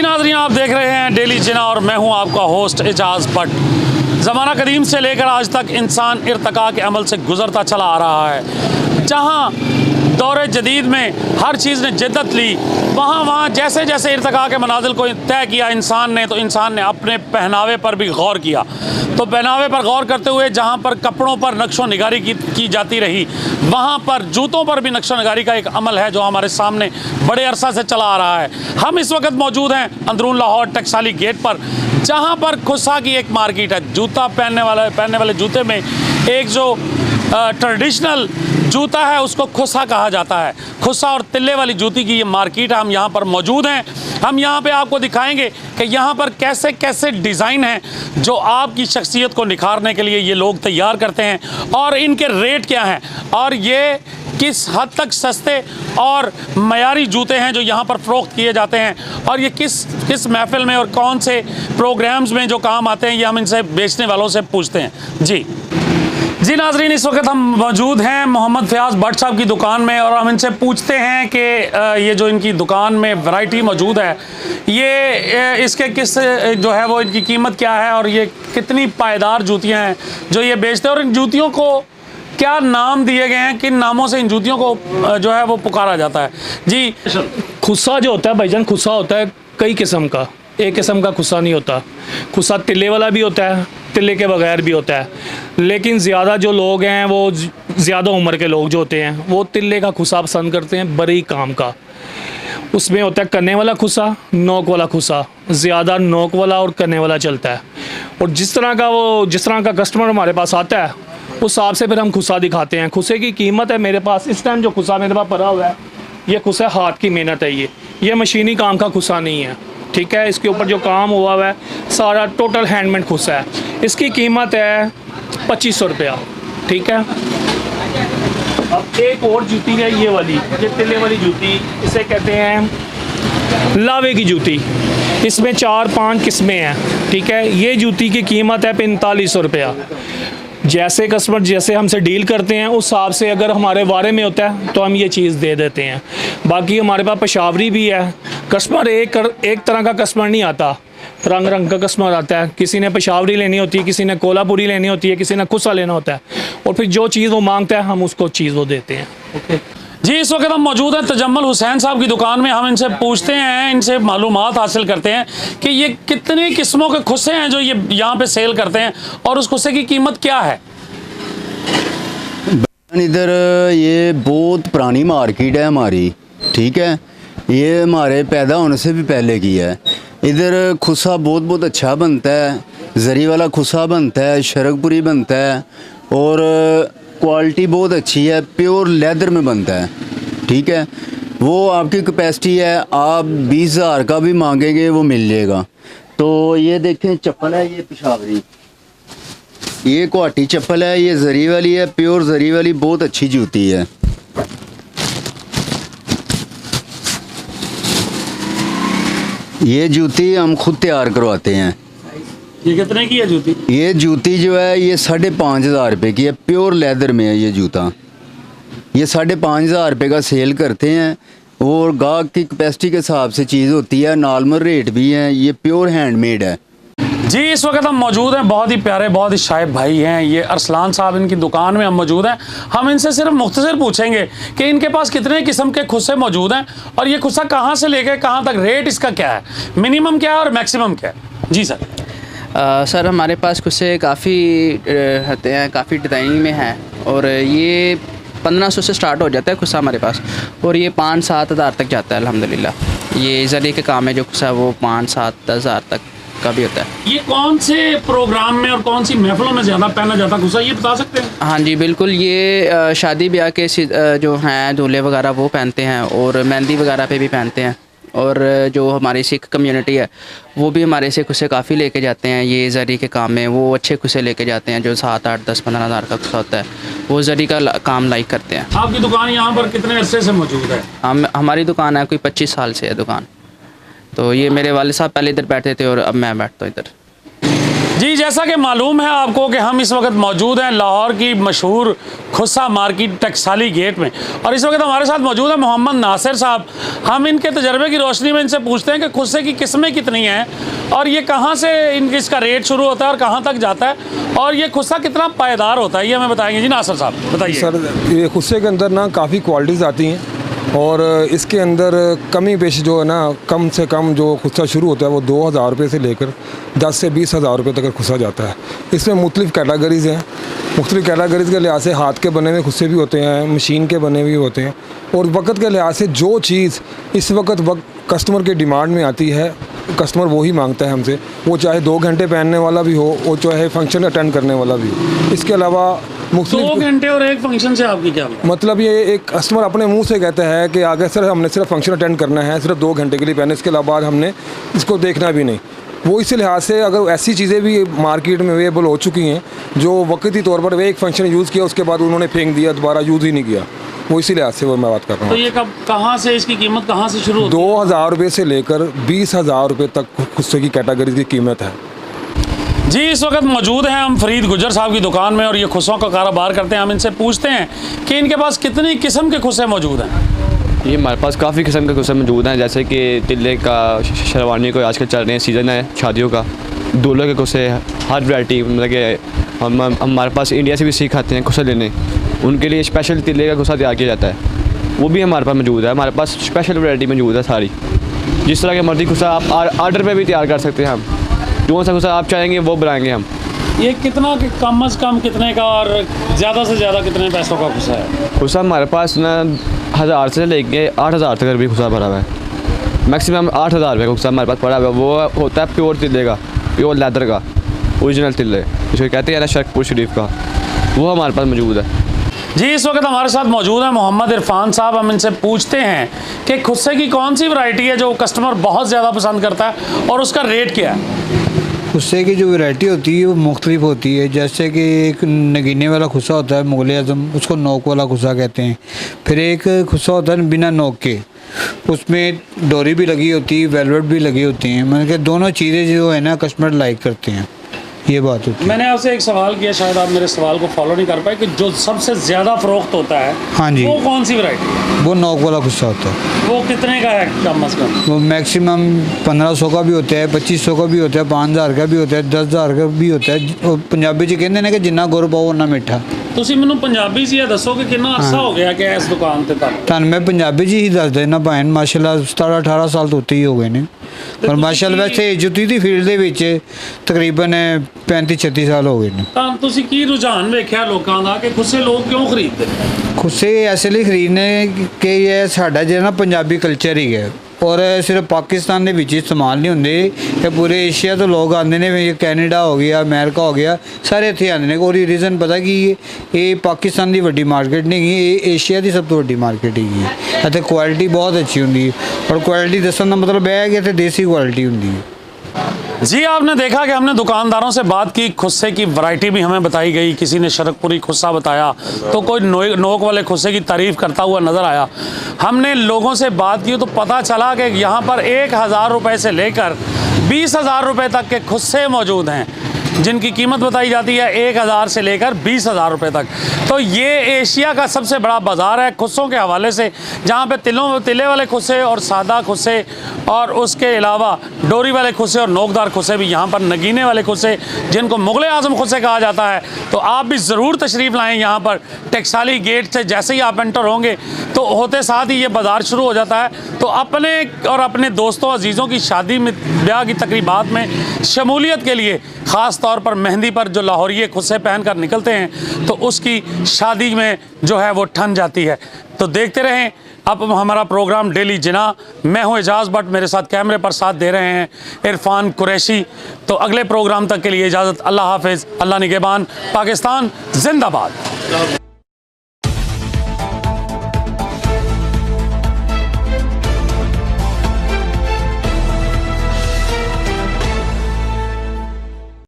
नाज़रीन, आप देख रहे हैं डेली जिना और मैं हूं आपका होस्ट एजाज़ भट्ट। ज़माना कदीम से लेकर आज तक इंसान इर्तिका के अमल से गुज़रता चला आ रहा है। जहां दौरे जदीद में हर चीज़ ने जिद्दत ली, वहाँ जैसे जैसे इर्तिका के मनाजिल को तय किया इंसान ने, तो इंसान ने अपने पहनावे पर भी गौर किया। तो पहनावे पर गौर करते हुए जहाँ पर कपड़ों पर नक्शो निगारी की जाती रही, वहाँ पर जूतों पर भी नक्शो निगारी का एक अमल है जो हमारे सामने बड़े अरसा से चला आ रहा है। हम इस वक्त मौजूद हैं अंदरून लाहौर टकसाली गेट पर, जहाँ पर खुस्सा की एक मार्केट है। जूता पहनने वाले जूते में एक जो ट्रेडिशनल जूता है उसको खुस्सा कहा जाता है। खुस्सा और तिल्ले वाली जूती की ये मार्केट है, हम यहाँ पर मौजूद हैं। हम यहाँ पे आपको दिखाएंगे कि यहाँ पर कैसे कैसे डिज़ाइन हैं जो आपकी शख्सियत को निखारने के लिए ये लोग तैयार करते हैं, और इनके रेट क्या हैं, और ये किस हद तक सस्ते और मयारी जूते हैं जो यहाँ पर फ़रोख्त किए जाते हैं, और ये किस महफ़िल में और कौन से प्रोग्राम्स में जो काम आते हैं, ये हम इनसे बेचने वालों से पूछते हैं। जी नाज़रीन, इस वक्त हम मौजूद हैं मोहम्मद फ़याज़ भट्ट साहब की दुकान में, और हम इनसे पूछते हैं कि ये जो इनकी दुकान में वैरायटी मौजूद है, ये इसके किस जो है वो इनकी कीमत क्या है, और ये कितनी पायदार जूतियाँ हैं जो ये बेचते हैं, और इन जूतियों को क्या नाम दिए गए हैं, किन नामों से इन जूतियों को जो है वो पुकारा जाता है। जी, खुस्सा जो होता है भाईजान, खुस्सा होता है कई किस्म का, एक किस्म का खुस्सा नहीं होता। खुस्सा तिल्ले वाला भी होता है, तिल्ले के बगैर भी होता है, लेकिन ज़्यादा जो लोग हैं वो ज़्यादा उम्र के लोग जो होते हैं वो तिल्ले का खुस्सा पसंद करते हैं, बड़ी काम का। उसमें होता है कन्ने वाला खुस्सा, नोक वाला खुस्सा, ज़्यादा नोक वाला और कन्ने वाला चलता है। और जिस तरह का कस्टमर हमारे पास आता है उस हिसाब से फिर हम खुस्सा दिखाते हैं। खुस्से की कीमत है मेरे पास इस टाइम जो खुस्सा मेरे पास पड़ा हुआ है, ये खुस्सा हाथ की मेहनत है, ये मशीनी काम का खुस्सा नहीं है, ठीक है। इसके ऊपर जो काम हुआ है सारा टोटल हैंडमेड खुस्सा है। इसकी कीमत है 2500 रुपया, ठीक है। अब एक और जूती है ये वाली, ये तिल्ले वाली जूती, इसे कहते हैं लावे की जूती। इसमें 4-5 किस्में हैं, ठीक है। ये जूती की कीमत है 4500 रुपया। जैसे कस्टमर जैसे हमसे डील करते हैं उस हिसाब से अगर हमारे वारे में होता है तो हम ये चीज़ दे देते हैं। बाकी हमारे पास पेशावरी भी है। कस्टमर एक तरह का कस्टमर नहीं आता, रंग का कस्टमर आता है। किसी ने पेशावरी लेनी होती है, किसी ने कोल्हापुरी लेनी होती है, किसी ने खुस्सा लेना होता है, और फिर जो चीज़ वो मांगता है हम उसको चीज़ वो देते हैं। ओके जी, इस वक्त हम मौजूद हैं तजम्मुल हुसैन साहब की दुकान में। हम इनसे पूछते हैं, इनसे मालूमात हासिल करते हैं कि ये कितनी किस्मों के खुस्से हैं जो ये यहाँ पे सेल करते हैं, और उस खुस्से की कीमत क्या है। इधर ये बहुत पुरानी मार्केट है हमारी, ठीक है। ये हमारे पैदा होने से भी पहले की है। इधर खुस्सा बहुत अच्छा बनता है, जरी वाला खुस्सा बनता है, शरकपुरी बनता है, और क्वालिटी बहुत अच्छी है, प्योर लेदर में बनता है, ठीक है। वो आपकी कैपेसिटी है, आप 20,000 का भी मांगेंगे वो मिल जाएगा। तो ये देखें चप्पल है, ये पेशावरी, ये क्वाटी चप्पल है, ये जरी वाली है, प्योर जरी वाली, बहुत अच्छी जूती है। ये जूती हम खुद तैयार करवाते हैं। ये कितने की है जूती? ये जूती जो है ये 5,500 रुपये की है, प्योर लेदर में है ये जूता। ये 5,500 रुपये का सेल करते हैं, और गाहक की कैपेसिटी के हिसाब से चीज़ होती है, नॉर्मल रेट भी है, ये प्योर हैंडमेड है। जी, इस वक्त हम मौजूद हैं, बहुत ही प्यारे, बहुत ही शायब भाई हैं, ये अरसलान साहब, इनकी दुकान में हम मौजूद हैं। हम इनसे सिर्फ मुख्तसर पूछेंगे कि इनके पास कितने किस्म के खुस्से मौजूद हैं, और ये खुस्सा कहाँ से लेके कहाँ तक, रेट इसका क्या है, मिनिमम क्या है और मैक्सिमम क्या है। जी सर। सर हमारे पास खुस्से काफ़ी रहते हैं, काफ़ी डिज़ाइनिंग में हैं, और ये 1500 से स्टार्ट हो जाता है खुस्सा हमारे पास, और ये 5-7 हज़ार तक जाता है अल्हम्दुलिल्लाह। ये जरिए के काम है जो खुस्सा वो 5-7 हज़ार तक का भी होता है। ये कौन से प्रोग्राम में और कौन सी महफिलों में ज़्यादा पहना जाता खुस्सा, ये बता सकते हैं? हाँ जी बिल्कुल, ये शादी ब्याह के जो हैं दूल्हे वगैरह वो पहनते हैं, और मेहंदी वगैरह पे भी पहनते हैं, और जो हमारी सिख कम्युनिटी है वो भी हमारे से खुस्से काफ़ी लेके जाते हैं। ये जरी के काम में वो अच्छे खुस्से लेके जाते हैं, जो 7, 8, 10, 15 हज़ार का खुस्सा होता है, वो जरी का काम लाइक करते हैं। आपकी दुकान यहाँ पर कितने अरसे से मौजूद है? हमारी दुकान है कोई 25 साल से है दुकान। तो ये मेरे वाले साहब पहले इधर बैठते थे और अब मैं बैठता हूँ इधर। जी, जैसा कि मालूम है आपको कि हम इस वक्त मौजूद हैं लाहौर की मशहूर खुस्सा मार्केट टकसाली गेट में, और इस वक्त हमारे साथ मौजूद है मोहम्मद नासिर साहब। हम इनके तजर्बे की रोशनी में इनसे पूछते हैं कि खुस्से की किस्में कितनी हैं और ये कहाँ से इसका रेट शुरू होता है और कहाँ तक जाता है, और ये खुस्सा कितना पायदार होता है, ये हमें बताएंगे। जी नासिर साहब बताइए। सर, ये खुस्से के अंदर ना काफ़ी क्वालिटीज़ आती हैं, और इसके अंदर कमी पेश जो है ना, कम से कम जो खुस्सा शुरू होता है वो 2000 रुपये से लेकर 10 से 20,000 रुपये तक खुस्सा जाता है। इसमें मुख्तलिफ़ कैटेगरीज़ हैं। मुख्तलिफ़ कैटेगरीज़ के लिहाज से हाथ के बने हुए खुस्से भी होते हैं, मशीन के बने हुए होते हैं, और वक्त के लिहाज से जो चीज़ इस वक्त कस्टमर के डिमांड में आती है, कस्टमर वही मांगता है हमसे, वो चाहे 2 घंटे पहनने वाला भी हो, वो चाहे फंक्शन अटेंड करने वाला भी हो। इसके अलावा 2 घंटे और एक फंक्शन से आपकी क्या मतलब, ये एक कस्टमर अपने मुंह से कहता है कि आगे सर हमने सिर्फ फंक्शन अटेंड करना है, सिर्फ 2 घंटे के लिए पहने, इसके अलावा हमने इसको देखना भी नहीं। वो इस लिहाज से अगर ऐसी चीज़ें भी मार्केट में अवेलेबल हो चुकी हैं जो वक्ती तौर पर वे एक फंक्शन यूज़ किया, उसके बाद उन्होंने फेंक दिया, दोबारा यूज़ ही नहीं किया, वो इसी लिहाज से वो मैं बात कर रहा हूँ। तो ये कहाँ से इसकी कीमत कहाँ से शुरू होती है? 2000 रुपये से लेकर 20,000 रुपये तक खुस्से की कैटेगरी की कीमत है। जी, इस वक्त मौजूद हैं हम फरीद गुजर साहब की दुकान में, और ये खुस्सों का कारोबार करते हैं। हम इनसे पूछते हैं कि इनके पास कितनी किस्म के खुस्से मौजूद हैं। ये हमारे पास काफ़ी किस्म के खुस्से मौजूद हैं, जैसे कि तिल्ले का, शेरवानी को आजकल चल रहे हैं, सीज़न है शादियों का, दूल्हे के खुस्से, हर वैरायटी। मतलब कि हमारे पास इंडिया से भी सीख आते हैं खुस्से लेने, उनके लिए स्पेशल तिल्ले का खुस्सा तैयार किया जाता है, वो भी हमारे पास मौजूद है। हमारे पास स्पेशल वैरायटी मौजूद है सारी, जिस तरह के मर्जी खुस्सा आप ऑर्डर पे भी तैयार कर सकते हैं। हम जो सा खुस्सा आप चाहेंगे वो बनाएंगे हम। ये कितना कम अज़ कम कितने का और ज़्यादा से ज़्यादा कितने पैसों का खुस्सा है? खुस्सा हमारे पास ना 1000 से लेके 8000 तक भी खुस्सा भरा हुआ है। मैक्सिमम 8000 रुपये का खुस्सा हमारे पास पड़ा हुआ है। वो होता है प्योर तिल्ले का, प्योर लेदर का, ओरिजिनल तिल्ले जिसको कहते हैं ना शरकपुर शरीफ का, वो हमारे पास मौजूद है। जी, इस वक्त हमारे साथ मौजूद है मोहम्मद इरफान साहब। हम इनसे पूछते हैं कि खुस्से की कौन सी वैरायटी है जो कस्टमर बहुत ज़्यादा पसंद करता है और उसका रेट क्या है? खुस्से की जो वैरायटी होती है वो मुख्तलिफ होती है। जैसे कि एक नगीने वाला खुस्सा होता है मुग़ल आज़म, उसको नोक वाला खुस्सा कहते हैं। फिर एक खुस्सा होता है बिना नोक के, उसमें डोरी भी लगी होती है, वेलवेट भी लगी होती हैं। मतलब कि दोनों चीज़ें जो है ना कस्टमर लाइक करते हैं, ये बात होती है। मैंने आपसे एक सवाल किया, शायद आप मेरे सवाल को फॉलो नहीं कर पाए, कि जो सबसे ज़्यादा फ़रोख्त होता है, हाँ जी, वो कौन सी वैरायटी है? वो नोक वाला खुस्सा होता है। वो कितने का है कम अज़ कम? वो मैक्सिमम 1500 का भी होता है, 2500 का भी होता है, 5000 का भी होता है, 10,000 का भी होता है। पंजाबी च कहते हैं कि जिन्ना गुड़ पाओ उन्ना मिठा। ਤੁਸੀਂ ਮੈਨੂੰ ਪੰਜਾਬੀ 'ਚ ਇਹ ਦੱਸੋ ਕਿ ਕਿੰਨਾ ਅਰਸਾ ਹੋ ਗਿਆ ਕਿ ਇਸ ਦੁਕਾਨ ਤੇ ਤੁਹਾਨੂੰ ਮੈਂ ਪੰਜਾਬੀ 'ਚ ਹੀ ਦੱਸ ਦੇਣਾ ਭਾਵੇਂ ਮਾਸ਼ਾਅੱਲਾ 17-18 ਸਾਲ ਤੋਂ ਉੱਤੇ ਹੀ ਹੋ ਗਏ ਨੇ, ਪਰ ਮਾਸ਼ਾਅੱਲਾ ਵੈਸੇ ਜੁੱਤੀ ਦੀ ਫੀਲਡ ਦੇ ਵਿੱਚ ਤਕਰੀਬਨ 35-36 ਸਾਲ ਹੋ ਗਏ ਨੇ। ਤਾਂ ਤੁਸੀਂ ਕੀ ਰੁਝਾਨ ਵੇਖਿਆ ਲੋਕਾਂ ਦਾ ਕਿ ਖੁੱਸੇ ਲੋਕ ਕਿਉਂ ਖਰੀਦਦੇ? ਖੁੱਸੇ ਐਸੇ ਲਈ ਖਰੀਦਨੇ ਕਿ ਇਹ ਸਾਡਾ ਜਿਹੜਾ ਨਾ ਪੰਜਾਬੀ ਕਲਚਰ ਹੀ ਹੈ, और सिर्फ पाकिस्तान के विच इस्तेमाल नहीं होंगे, ये पूरे एशिया तो लोग आते हैं, कैनेडा हो गया, अमेरिका हो गया, सारे इत्थे आते हैं। और रीज़न पता कि ये पाकिस्तान की वड्डी मार्केट नहीं है, ये एशिया की सब तो वड्डी मार्केट है। इत्थे क्वालिटी बहुत अच्छी होंगी, और क्वालिटी दसन का मतलब है कि इत्थे देसी क्वालिटी होंगी है। जी, आपने देखा कि हमने दुकानदारों से बात की, खुस्से की वैरायटी भी हमें बताई गई। किसी ने शरकपुरी खुस्सा बताया तो कोई नोक वाले खुस्से की तारीफ़ करता हुआ नज़र आया। हमने लोगों से बात की तो पता चला कि यहाँ पर 1000 रुपये से लेकर 20,000 रुपये तक के खुस्से मौजूद हैं, जिनकी कीमत बताई जाती है 1000 से लेकर 20,000 रुपये तक। तो ये एशिया का सबसे बड़ा बाज़ार है खुस्सों के हवाले से, जहाँ पे तिले वाले खुस्से और सादा खुस्से और उसके अलावा डोरी वाले खुस्से और नोकदार खुस्से भी, यहाँ पर नगीने वाले खुस्से जिनको मुग़ल आज़म खुस्से कहा जाता है। तो आप भी ज़रूर तशरीफ़ लाएँ यहाँ पर। टकसाली गेट से जैसे ही आप एंटर होंगे तो होते साथ ही ये बाज़ार शुरू हो जाता है। तो अपने और अपने दोस्तों अजीज़ों की शादी में, ब्याह की तकरीबात में शमूलियत के लिए, ख़ास तौर पर मेहंदी पर जो लाहौरिये खुस्से पहन कर निकलते हैं तो उसकी शादी में जो है वो ठन जाती है। तो देखते रहें अब हमारा प्रोग्राम डेली जिना। मैं हूँ एजाज़ भट्ट, मेरे साथ कैमरे पर साथ दे रहे हैं इरफान कुरैशी। तो अगले प्रोग्राम तक के लिए इजाज़त, अल्लाह हाफ़िज़, अल्लाह निगहबान, पाकिस्तान जिंदाबाद।